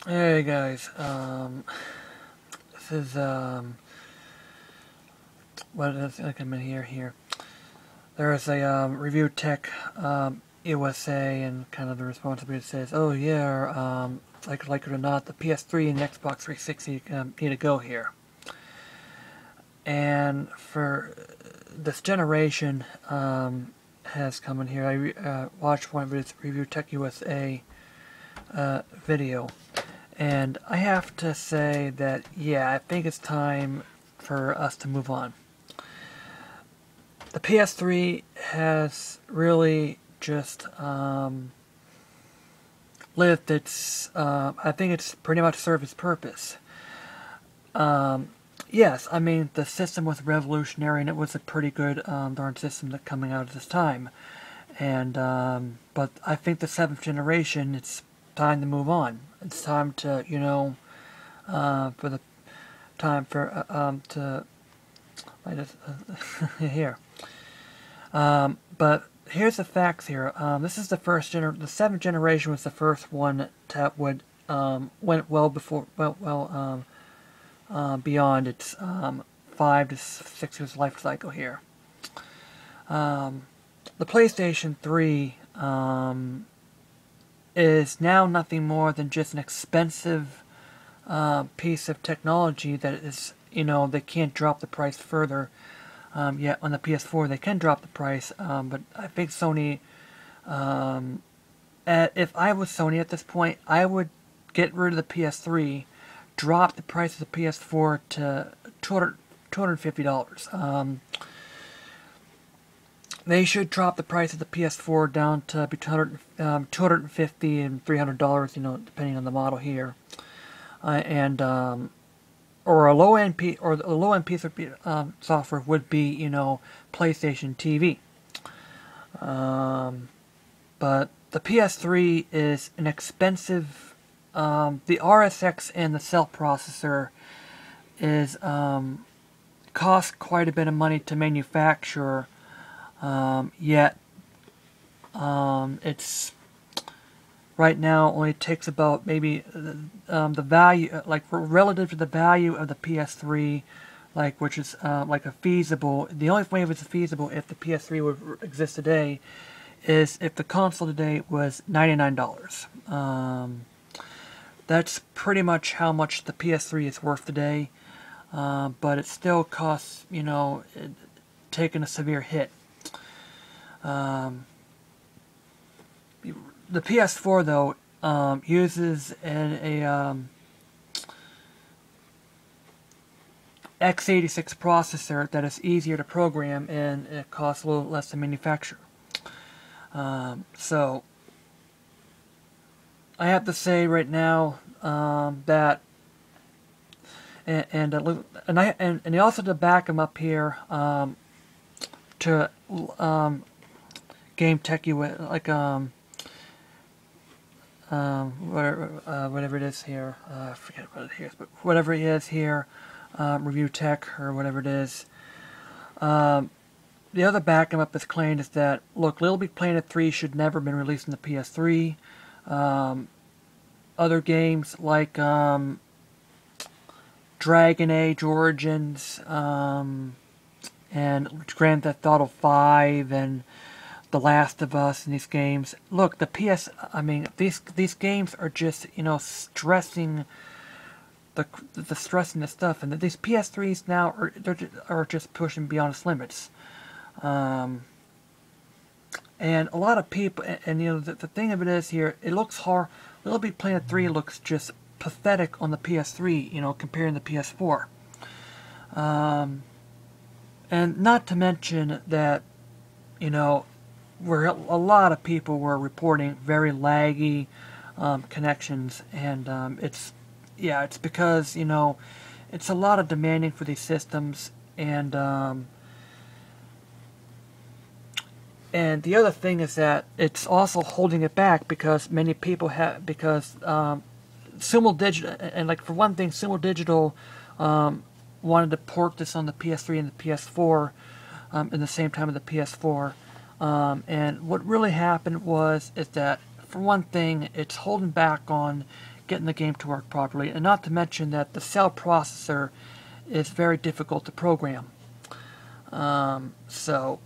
Hey guys, this is, what is, like I'm in here. There is a, review tech, USA, and kind of the responsibility says, oh yeah, like it or not, the PS3 and Xbox 360 need to go here. And for this generation, has come in here. I watched one of his Review Tech USA, video. And I have to say that, yeah, I think it's time for us to move on. The PS3 has really just lived its, I think it's pretty much served its purpose. Yes, I mean, the system was revolutionary and it was a pretty good darn system that coming out at this time. And, but I think the 7th generation, it's time to move on. It's time to, for the time for to I just here. But here's the facts here. This is the first the 7th generation was the first one that would went well before beyond its 5 to 6 years life cycle here. The PlayStation 3 is now nothing more than just an expensive piece of technology that is, they can't drop the price further. Yet on the PS4 they can drop the price, but I think Sony, if I was Sony at this point, I would get rid of the PS3, drop the price of the PS4 to $250. They should drop the price of the PS4 down to between $250 and $300, depending on the model here. Or a low-end piece of software would be, PlayStation TV. But the PS3 is an expensive. The RSX and the cell processor is cost quite a bit of money to manufacture. Yet it's right now only takes about maybe the value, like relative to the value of the PS3, which is like a feasible. The only way it's feasible if the PS3 would exist today is if the console today was $99. That's pretty much how much the PS3 is worth today, but it still costs, taking a severe hit. The PS4 though uses a x86 processor that is easier to program and it costs a little less to manufacture. So I have to say right now that and also to back them up here to Game Tech like whatever it is here, I forget what it is, but whatever it is here, Review Tech or whatever it is. The other backing up is claimed is that, look, Little Big Planet 3 should never have been released in the PS3. Other games like Dragon Age Origins and Grand Theft Auto 5 and The Last of Us and these games. Look, these games are just, stressing stressing the stuff, and these PS3s now are just pushing beyond its limits. And a lot of people, and the thing of it is here, it looks hard. Little Big Planet 3 looks just pathetic on the PS3, comparing the PS4. And not to mention that, where a lot of people were reporting very laggy connections, and it's because it's a lot of demanding for these systems, and the other thing is that it's also holding it back because many people Sumo Digital, and for one thing, Sumo Digital wanted to port this on the PS3 and the PS4 in the same time of the PS4. And what really happened is that, for one thing, it's holding back on getting the game to work properly, and not to mention that the cell processor is very difficult to program. So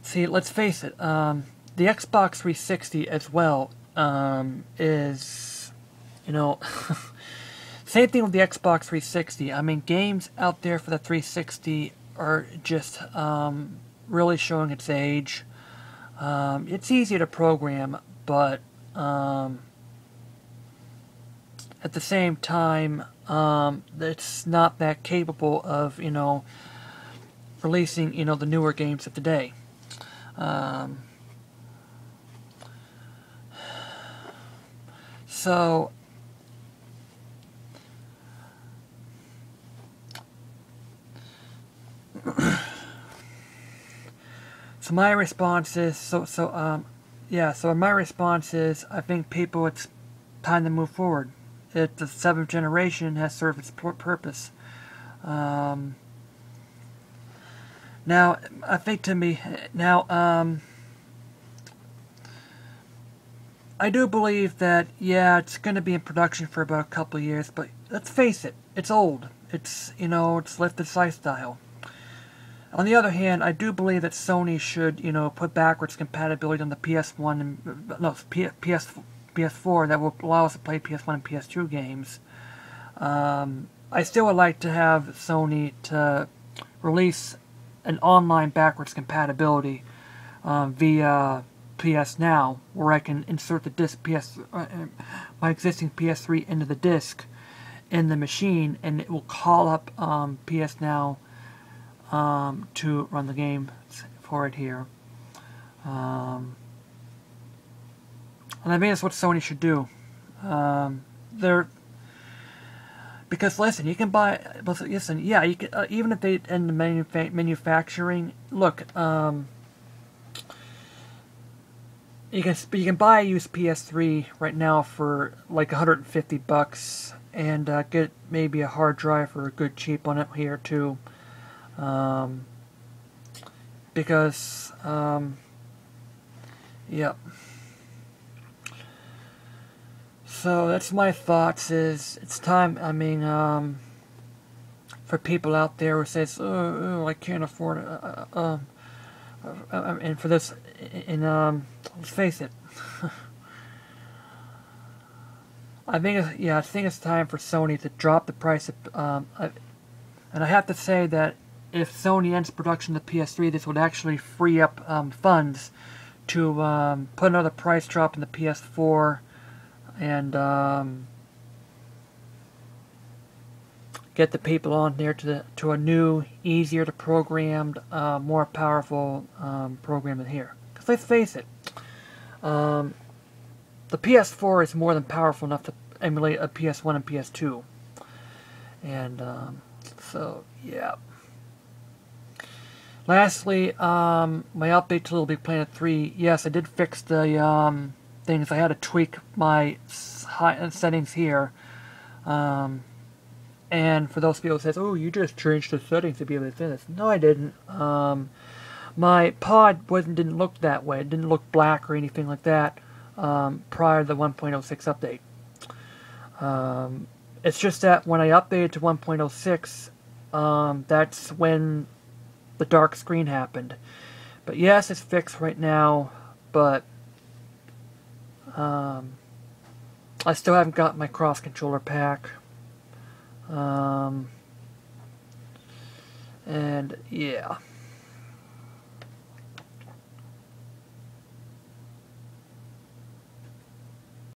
see, let's face it, the Xbox 360 as well is, same thing with the Xbox 360. I mean, games out there for the 360 are just really showing its age. It's easier to program, but at the same time, it's not that capable of, releasing, the newer games of today. So my response is, so my response is, I think people, it's time to move forward. The 7th generation has served its purpose. Now, I think I do believe that, yeah, it's going to be in production for about a couple of years, but let's face it, it's old. It's, it's lifted lifestyle. On the other hand, I do believe that Sony should, put backwards compatibility on the PS1 and PS4 that will allow us to play PS1 and PS2 games. I still would like to have Sony to release an online backwards compatibility via PS Now, where I can insert the disc my existing PS3 into the disc in the machine, and it will call up PS Now to run the game for it here. And I think that's what Sony should do. Because listen, you can buy. Listen, yeah, you can, even if they end the manufacturing. Look, you can buy a used PS3 right now for like $150, and get maybe a hard drive for a good cheap on it here too. Because yep. So that's my thoughts. Is it's time. I mean, for people out there who says, "Oh, I can't afford it," and for this, and let's face it, I think it's time for Sony to drop the price of, and I have to say that if Sony ends production of the PS3, this would actually free up funds to put another price drop in the PS4 and get the people on there to a new, easier to program, more powerful program than here. Because let's face it, the PS4 is more than powerful enough to emulate a PS1 and PS2. And so, yeah. Lastly, my update to Little Big Planet 3. Yes, I did fix the things. I had to tweak my settings here. And for those people who says, "Oh, you just changed the settings to be able to do this." No, I didn't. My pod didn't look that way. It didn't look black or anything like that prior to the 1.06 update. It's just that when I updated to 1.06, that's when the dark screen happened. But yes, it's fixed right now, but I still haven't got my cross controller pack. And yeah.